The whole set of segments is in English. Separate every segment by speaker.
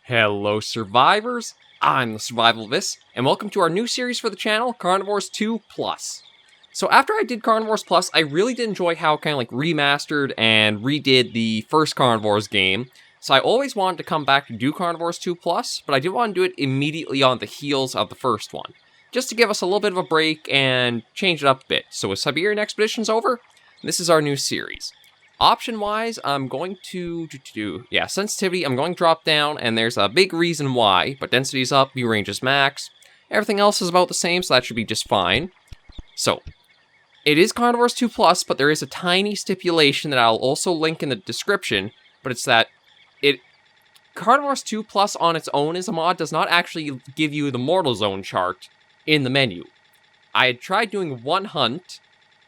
Speaker 1: Hello survivors, I'm the SurvivalVis, and welcome to our new series for the channel, Carnivores 2 Plus. So after I did Carnivores Plus, I really did enjoy how it kind of like remastered and redid the first Carnivores game. So I always wanted to come back to do Carnivores 2 Plus, but I didn't want to do it immediately on the heels of the first one. Just to give us a little bit of a break and change it up a bit. So with Siberian Expedition's over, this is our new series. Option-wise, I'm going to sensitivity, I'm going to drop down, and there's a big reason why, but density's up, view range is max. Everything else is about the same, so that should be just fine. So, it is Carnivores 2 Plus, but there is a tiny stipulation that I'll also link in the description, but it's that Carnivores 2 Plus on its own as a mod does not actually give you the Mortal Zone chart in the menu. I had tried doing one hunt,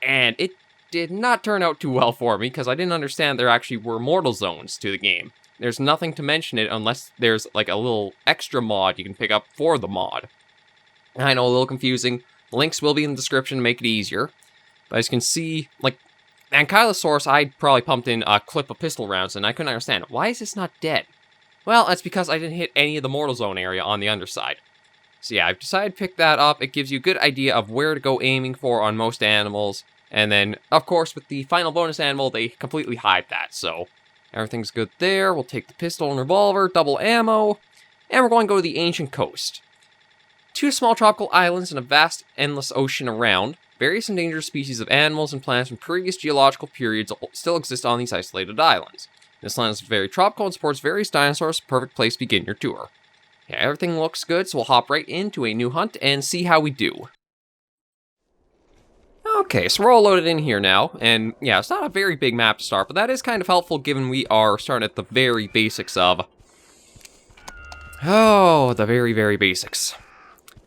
Speaker 1: and it did not turn out too well for me, because I didn't understand there actually were mortal zones to the game. There's nothing to mention it unless there's like a little extra mod you can pick up for the mod. I know, a little confusing. The links will be in the description to make it easier. But as you can see, like, Ankylosaurus, I probably pumped in a clip of pistol rounds, and I couldn't understand, why is this not dead? Well, that's because I didn't hit any of the mortal zone area on the underside. So yeah, I've decided to pick that up. It gives you a good idea of where to go aiming for on most animals. And then, of course, with the final bonus animal, they completely hide that, so everything's good there. We'll take the pistol and revolver, double ammo, and we're going to go to the ancient coast. 2 small tropical islands and a vast, endless ocean around. Various endangered species of animals and plants from previous geological periods still exist on these isolated islands. This land is very tropical and supports various dinosaurs, perfect place to begin your tour. Yeah, everything looks good, so we'll hop right into a new hunt and see how we do. Okay, so we're all loaded in here now, and yeah, it's not a very big map to start, but that is kind of helpful given we are starting at the very basics of... the very, very basics.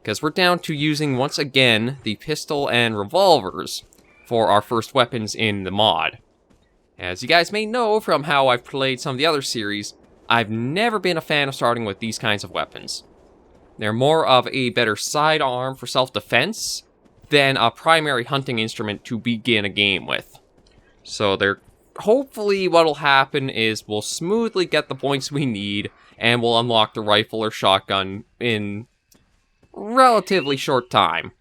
Speaker 1: Because we're down to using, once again, the pistol and revolvers for our first weapons in the mod. As you guys may know from how I've played some of the other series, I've never been a fan of starting with these kinds of weapons. They're more of a better sidearm for self-defense than a primary hunting instrument to begin a game with. So hopefully what'll happen is we'll smoothly get the points we need, and we'll unlock the rifle or shotgun in relatively short time.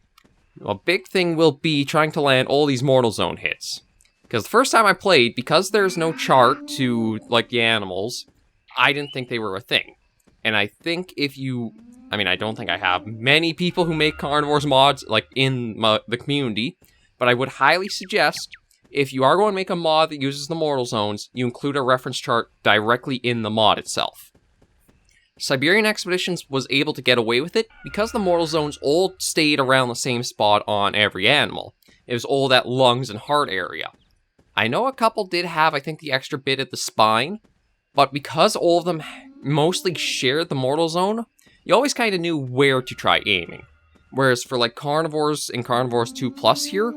Speaker 1: A big thing will be trying to land all these Mortal Zone hits. Because the first time I played, because there's no chart to, like, the animals, I didn't think they were a thing. And I think if you... I don't think I have many people who make Carnivores mods, like, in the community, but I would highly suggest, if you are going to make a mod that uses the Mortal Zones, you include a reference chart directly in the mod itself. Siberian Expeditions was able to get away with it because the Mortal Zones all stayed around the same spot on every animal. It was all that lungs and heart area. I know a couple did have, I think, the extra bit at the spine, but because all of them mostly shared the Mortal Zone, you always kind of knew where to try aiming. Whereas for like Carnivores and Carnivores 2 Plus here,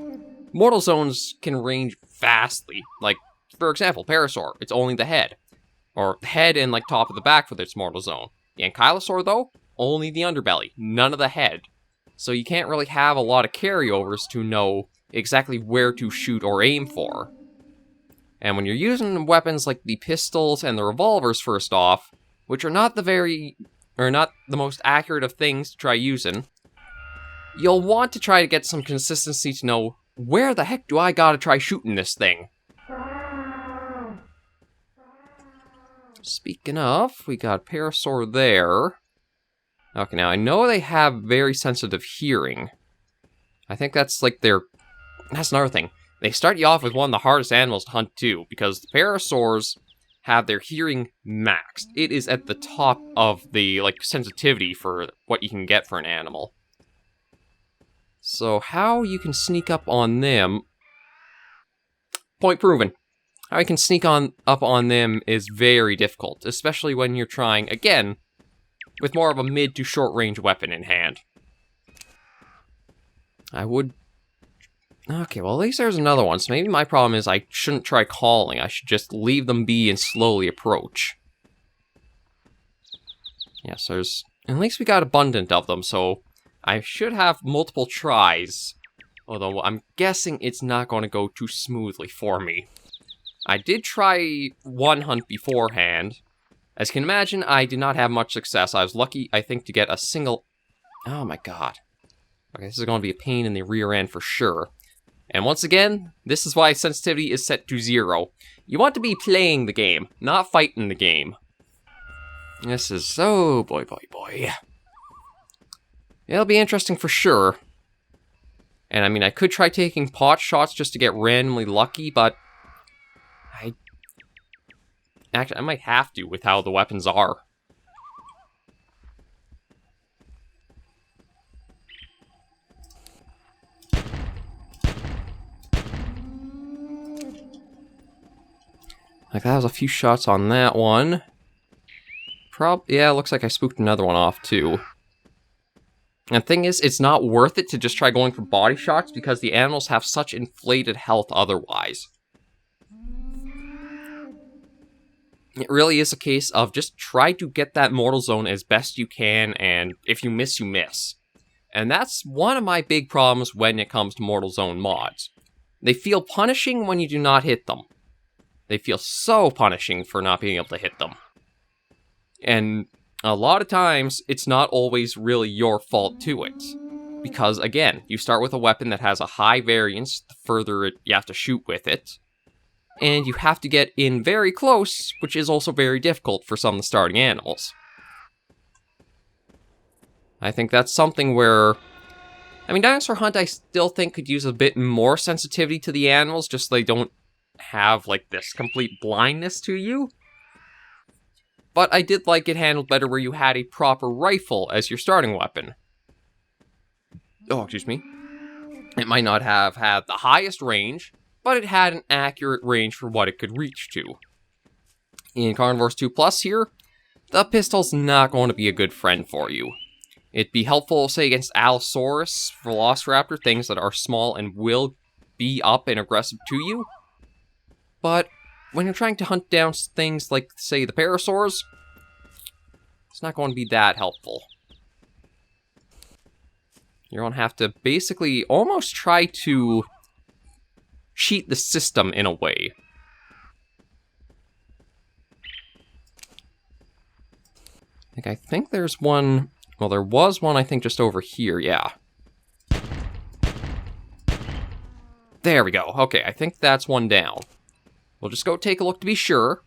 Speaker 1: Mortal Zones can range vastly. Like, for example, Parasaur, it's only the head. Or the head and like top of the back for its Mortal Zone. The Ankylosaur though, only the underbelly, none of the head. So you can't really have a lot of carryovers to know exactly where to shoot or aim for. And when you're using weapons like the pistols and the revolvers first off, which are not the most accurate of things to try using, you'll want to try to get some consistency to know, where the heck do I gotta try shooting this thing? Speaking of, we got Parasaur there. Okay, now I know they have very sensitive hearing. I think that's like that's another thing. They start you off with one of the hardest animals to hunt too, because the Parasaurs have their hearing maxed. It is at the top of the, like, sensitivity for what you can get for an animal. So how you can sneak up on them... Point proven. How you can sneak up on them is very difficult, especially when you're trying, again, with more of a mid to short range weapon in hand. Okay, well, at least there's another one, so maybe my problem is I shouldn't try calling. I should just leave them be and slowly approach. Yes, at least we got abundant of them, so I should have multiple tries. Although, I'm guessing it's not going to go too smoothly for me. I did try one hunt beforehand, As you can imagine, I did not have much success. I was lucky, I think, to get a single... Oh my god. Okay, this is going to be a pain in the rear end for sure. And once again, this is why sensitivity is set to 0. You want to be playing the game, not fighting the game. This is so... boy. It'll be interesting for sure. And I mean, I could try taking pot shots just to get randomly lucky, but... Actually, I might have to with how the weapons are. Like, that was a few shots on that one. Yeah, looks like I spooked another one off, too. And the thing is, it's not worth it to just try going for body shots because the animals have such inflated health otherwise. It really is a case of just try to get that mortal zone as best you can, and if you miss, you miss. And that's one of my big problems when it comes to mortal zone mods. They feel punishing when you do not hit them. They feel so punishing for not being able to hit them. And a lot of times, it's not always really your fault to it. Because, again, you start with a weapon that has a high variance the further you have to shoot with it. And you have to get in very close, which is also very difficult for some of the starting animals. I think that's something where... I mean, Dinosaur Hunt I still think could use a bit more sensitivity to the animals, just so they don't have, like, this complete blindness to you. But I did like it handled better where you had a proper rifle as your starting weapon. Oh, excuse me. It might not have had the highest range, but it had an accurate range for what it could reach to. In Carnivores 2 Plus here, the pistol's not going to be a good friend for you. It'd be helpful, say, against Allosaurus, Velociraptor, things that are small and will be up and aggressive to you. But when you're trying to hunt down things like, say, the Parasaurs, it's not going to be that helpful. You're going to have to basically almost try to cheat the system in a way. Like, I think there's one... Well, there was one, I think, just over here, yeah. There we go. Okay, I think that's one down. We'll just go take a look to be sure.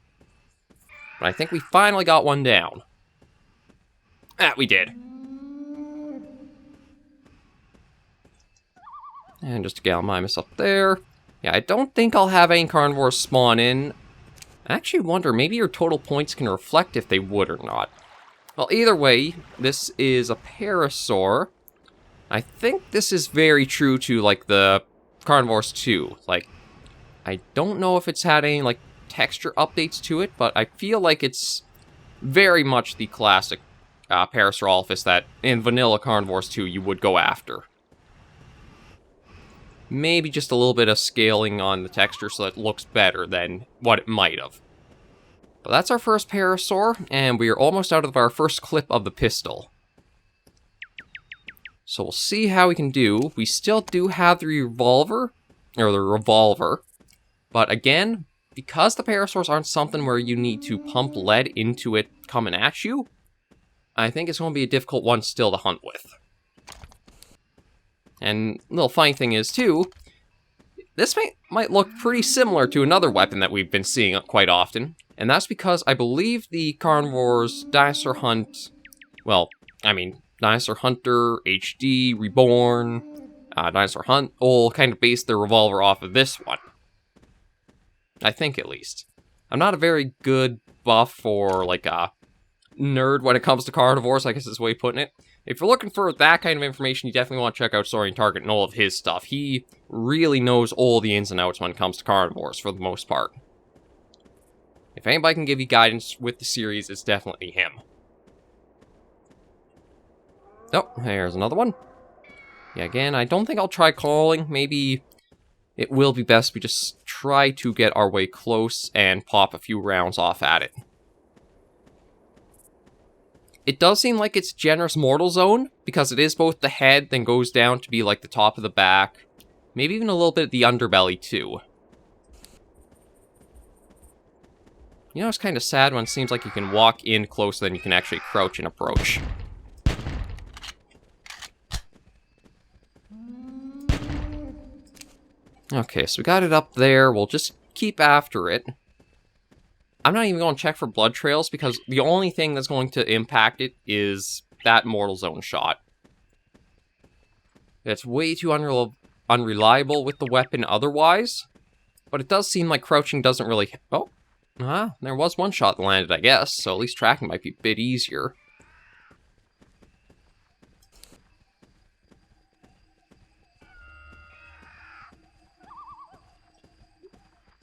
Speaker 1: But I think we finally got one down. Ah, we did. And just a Gallimimus up there. Yeah, I don't think I'll have any carnivores spawn in. I actually wonder, maybe your total points can reflect if they would or not. Well, either way, this is a Parasaur. I think this is very true to, like, the Carnivores 2. Like, I don't know if it's had any, like, texture updates to it, but I feel like it's very much the classic Parasaurolophus that in vanilla Carnivores 2 you would go after. Maybe just a little bit of scaling on the texture so that it looks better than what it might have. But that's our first Parasaur, and we are almost out of our first clip of the pistol. So we'll see how we can do. We still do have the revolver, but again, because the Parasaurs aren't something where you need to pump lead into it coming at you, I think it's going to be a difficult one still to hunt with. And the little funny thing is, too, this might look pretty similar to another weapon that we've been seeing quite often, and that's because I believe the Carnivores Dinosaur Hunt, well, I mean, Dinosaur Hunter, HD, Reborn, Dinosaur Hunt, all kind of base their revolver off of this one. I think, at least. I'm not a very good buff or, like, a nerd when it comes to carnivores, I guess is the way of putting it. If you're looking for that kind of information, you definitely want to check out Saurian Target and all of his stuff. He really knows all the ins and outs when it comes to carnivores, for the most part. If anybody can give you guidance with the series, it's definitely him. Oh, there's another one. Yeah, again, I don't think I'll try calling. Maybe it will be best we just try to get our way close and pop a few rounds off at it. It does seem like it's generous mortal zone, because it is both the head, then goes down to be like the top of the back. Maybe even a little bit of the underbelly, too. You know, it's kind of sad when it seems like you can walk in closer than you can actually crouch and approach. Okay, so we got it up there. We'll just keep after it. I'm not even going to check for blood trails because the only thing that's going to impact it is that Mortal Zone shot. It's way too unreliable with the weapon otherwise, but it does seem like crouching doesn't really... Oh, there was one shot that landed, I guess, so at least tracking might be a bit easier.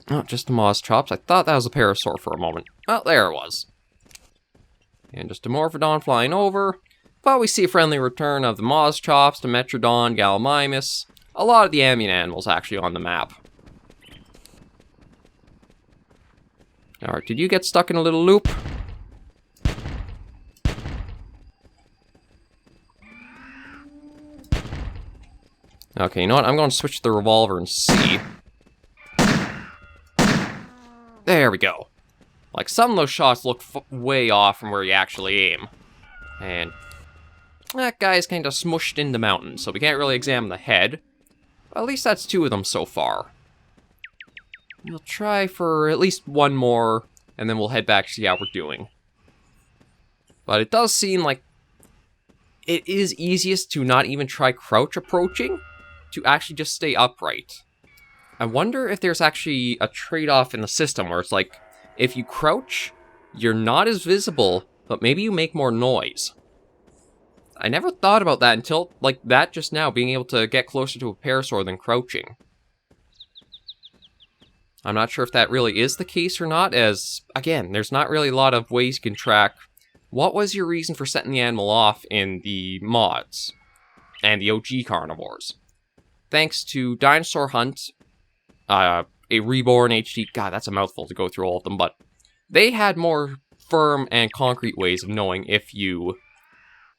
Speaker 1: Oh, just the Moz Chops. I thought that was a Parasaur for a moment. Well, there it was. And just a Morphodon flying over. But we see a friendly return of the Moz Chops, the Metrodon, Gallimimus. A lot of the ambient animals actually on the map. Alright, did you get stuck in a little loop? Okay, you know what? I'm going to switch to the revolver and see. There we go. Like, some of those shots look way off from where you actually aim. And that guy's kind of smushed in the mountain, so we can't really examine the head. But at least that's 2 of them so far. We'll try for at least one more, and then we'll head back to see how we're doing. But it does seem like it is easiest to not even try crouch approaching, to actually just stay upright. I wonder if there's actually a trade-off in the system where it's like, if you crouch, you're not as visible, but maybe you make more noise. I never thought about that until, like, that just now, being able to get closer to a Parasaur than crouching. I'm not sure if that really is the case or not, as, again, there's not really a lot of ways you can track. What was your reason for setting the animal off in the mods and the OG Carnivores? Thanks to Dinosaur Hunt, a Reborn HD, God, that's a mouthful to go through all of them, but they had more firm and concrete ways of knowing if you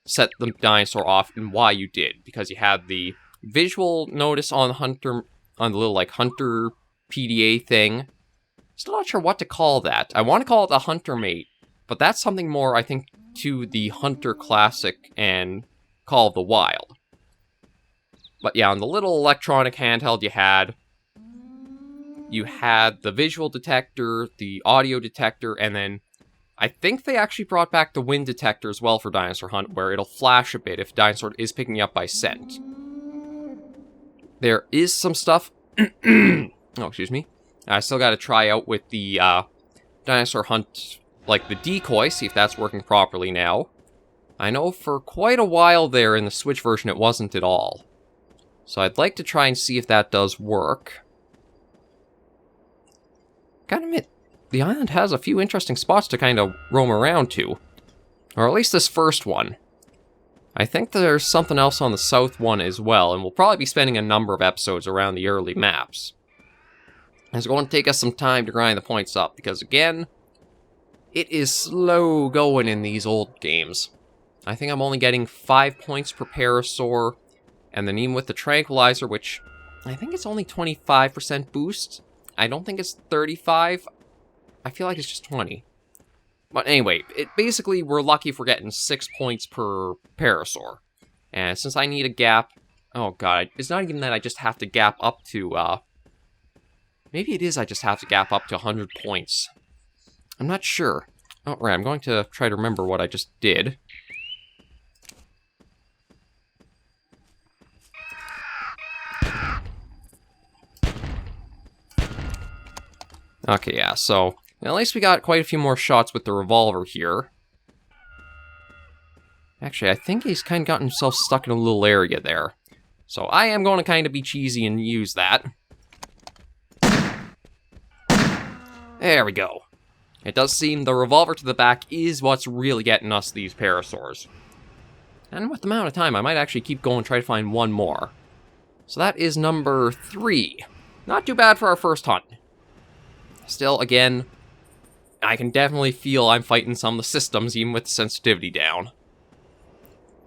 Speaker 1: set the dinosaur off and why you did, because you had the visual notice on Hunter, on the little, like, Hunter PDA thing. Still not sure what to call that. I want to call it the Hunter Mate, but that's something more, I think, to the Hunter Classic and Call of the Wild. But yeah, on the little electronic handheld you had the visual detector, the audio detector, and then I think they actually brought back the wind detector as well for Dinosaur Hunt, where it'll flash a bit if dinosaur is picking up by scent. There is some stuff... oh, excuse me. I still gotta try out with the Dinosaur Hunt, like the decoy, see if that's working properly now. I know for quite a while there in the Switch version it wasn't at all. So I'd like to try and see if that does work. Gotta admit, the island has a few interesting spots to kind of roam around to. Or at least this first one. I think there's something else on the south one as well, and we'll probably be spending a number of episodes around the early maps. It's going to take us some time to grind the points up, because again, it is slow going in these old games. I think I'm only getting 5 points per Parasaur, and then even with the Tranquilizer, which I think it's only 25% boost. I don't think it's 35. I feel like it's just 20. But anyway, basically, we're lucky if we're getting 6 points per Parasaur. And since I need a gap... Oh god, it's not even that I just have to gap up to, maybe it is I just have to gap up to 100 points. I'm not sure. Oh, right, I'm going to try to remember what I just did. Okay, yeah, so at least we got quite a few more shots with the revolver here. Actually, I think he's kind of gotten himself stuck in a little area there. So I am going to kind of be cheesy and use that. There we go. It does seem the revolver to the back is what's really getting us these Parasaurs. And with the amount of time, I might actually keep going and try to find one more. So that is number 3. Not too bad for our first hunt. Still, again, I can definitely feel I'm fighting some of the systems, even with the sensitivity down.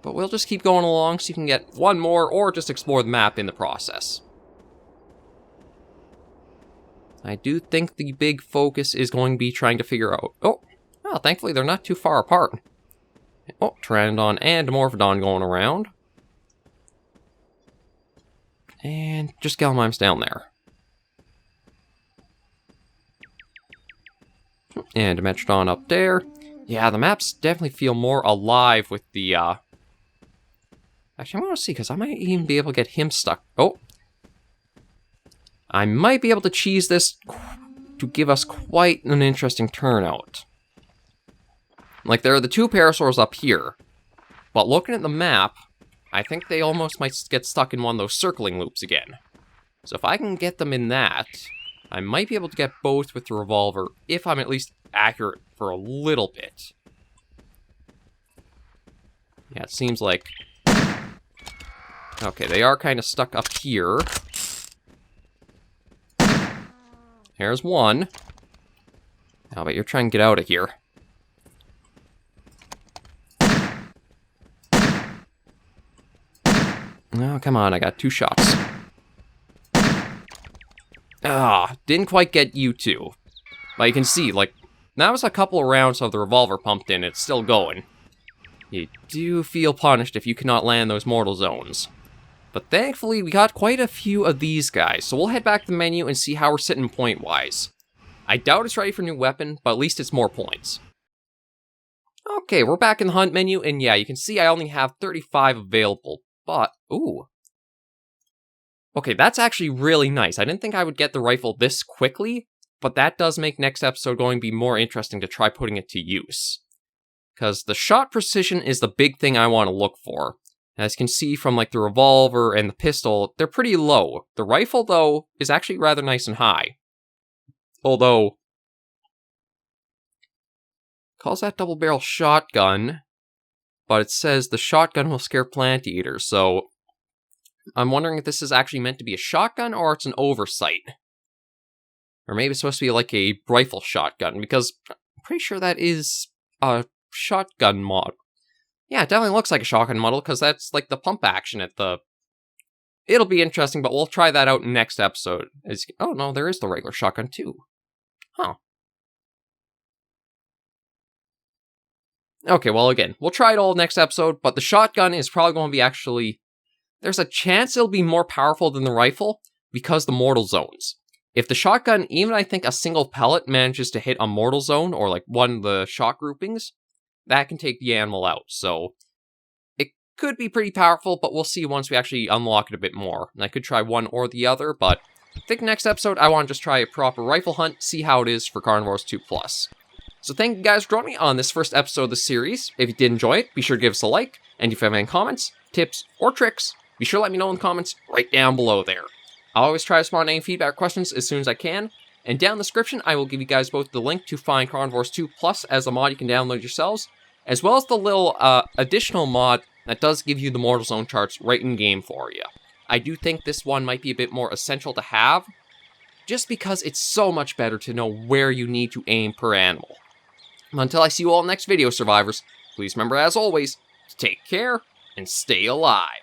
Speaker 1: But we'll just keep going along so you can get one more, or just explore the map in the process. I do think the big focus is going to be trying to figure out... Oh, well, thankfully they're not too far apart. Oh, Pteranodon and Morphodon going around. And just Gallimime's down there. And Dimetrodon up there. Yeah, the maps definitely feel more alive with the, Actually, I want to see, because I might even be able to get him stuck. Oh! I might be able to cheese this to give us quite an interesting turnout. Like, there are the two Parasaurs up here. But looking at the map, I think they almost might get stuck in one of those circling loops again. So if I can get them in that, I might be able to get both with the revolver, if I'm at least accurate for a little bit. Yeah, it seems like... Okay, they are kind of stuck up here. There's one. How about you try and get out of here? Oh, come on, I got 2 shots. Ah, didn't quite get you two. But you can see, like, that was a couple of rounds of the revolver pumped in, it's still going. You do feel punished if you cannot land those mortal zones. But thankfully, we got quite a few of these guys, so we'll head back to the menu and see how we're sitting point-wise. I doubt it's ready for a new weapon, but at least it's more points. Okay, we're back in the hunt menu, and yeah, you can see I only have 35 available, but, ooh. Okay, that's actually really nice. I didn't think I would get the rifle this quickly, but that does make next episode going to be more interesting to try putting it to use. Because the shot precision is the big thing I want to look for. As you can see from like the revolver and the pistol, they're pretty low. The rifle, though, is actually rather nice and high. Although, calls that double-barrel shotgun, but it says the shotgun will scare plant eaters, so I'm wondering if this is actually meant to be a shotgun or it's an oversight. Or maybe it's supposed to be like a rifle shotgun, because I'm pretty sure that is a shotgun mod. Yeah, it definitely looks like a shotgun model, because that's like the pump action at the... It'll be interesting, but we'll try that out in next episode. Oh no, there is the regular shotgun too. Huh. Okay, well again, we'll try it all next episode, but the shotgun is probably going to be actually... There's a chance it'll be more powerful than the rifle, because the mortal zones. If the shotgun, even I think a single pellet manages to hit a mortal zone, or like one of the shot groupings, that can take the animal out, so it could be pretty powerful, but we'll see once we actually unlock it a bit more. And I could try one or the other, but I think next episode I want to just try a proper rifle hunt, see how it is for Carnivores 2+. So thank you guys for joining me on this first episode of the series. If you did enjoy it, be sure to give us a like, and if you have any comments, tips, or tricks, be sure to let me know in the comments right down below there. I'll always try to respond to any feedback or questions as soon as I can, and down in the description, I will give you guys both the link to find Carnivores 2+ as a mod you can download yourselves, as well as the little additional mod that does give you the Mortal Zone charts right in-game for you. I do think this one might be a bit more essential to have, just because it's so much better to know where you need to aim per animal. Until I see you all next video, survivors, please remember, as always, to take care and stay alive.